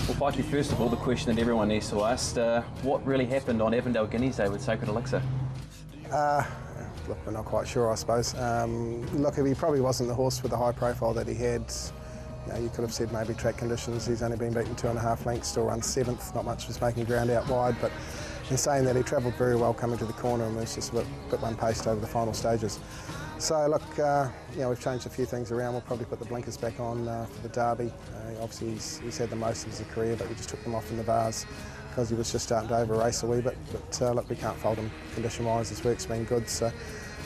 Well, Pikey, first of all, the question that everyone needs to ask, what really happened on Avondale Guineas Day with Sacred Elixir? Look, we're not quite sure, I suppose. Look, he probably wasn't the horse with the high profile that he had. You could have said maybe track conditions. He's only been beaten 2.5 lengths, still runs 7th. Not much was making ground out wide, but in saying that, he travelled very well coming to the corner and was just a bit one-paced over the final stages. So look, we've changed a few things around. We'll probably put the blinkers back on for the Derby. Obviously he's had the most of his career, but we just took them off in the bars because he was just starting to over-race a wee bit. But look, we can't fault him condition-wise. His work's been good. So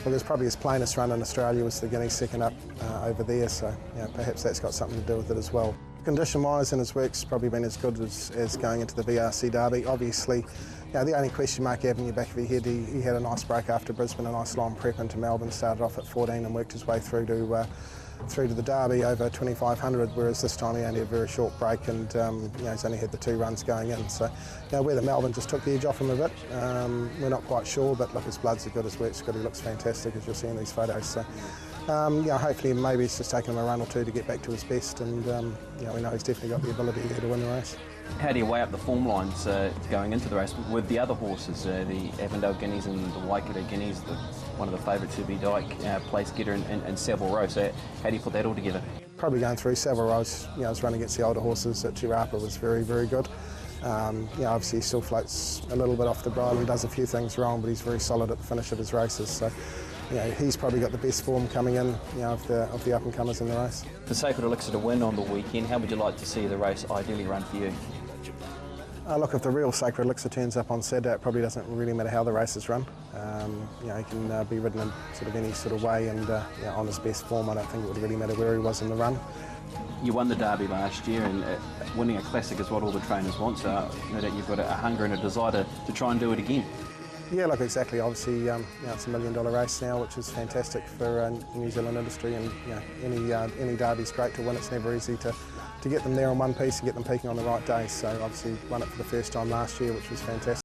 well, it was probably his plainest run in Australia was the Guineas second up over there. So perhaps that's got something to do with it as well. Condition-wise, and his work's probably been as good as going into the VRC Derby. Obviously, the only question mark having in your back of your head, he had a nice break after Brisbane, a nice long prep into Melbourne, started off at 14 and worked his way through to the Derby over 2,500, whereas this time he only had a very short break and he's only had the 2 runs going in. So whether Melbourne just took the edge off him a bit, we're not quite sure, but look, his blood's as good, his work's good, he looks fantastic as you'll see in these photos. So hopefully maybe it's just taken him a run or 2 to get back to his best, and we know he's definitely got the ability there to win the race. How do you weigh up the form lines going into the race with the other horses, the Avondale Guineas and the Waikato Guineas, one of the favourites to be Dyke, Place Getter and Savile Row, so how do you put that all together? Probably going through Savile Row's, his run against the older horses at Tirapa was very, very good. Obviously he still floats a little bit off the bridle and does a few things wrong, but he's very solid at the finish of his races. So he's probably got the best form coming in of the up-and-comers in the race. For Sacred Elixir to win on the weekend, how would you like to see the race ideally run for you? Look, if the real Sacred Elixir turns up on Saturday, it probably doesn't really matter how the race is run. He can be ridden in sort of any sort of way, and on his best form, I don't think it would really matter where he was in the run. You won the Derby last year, and winning a classic is what all the trainers want, so no doubt you've got a hunger and a desire to try and do it again. Yeah, look, exactly. Obviously, it's a $1 million race now, which is fantastic for the New Zealand industry, and any Derby's great to win. It's never easy to get them there on one piece and get them peaking on the right day. So obviously won it for the first time last year, which was fantastic.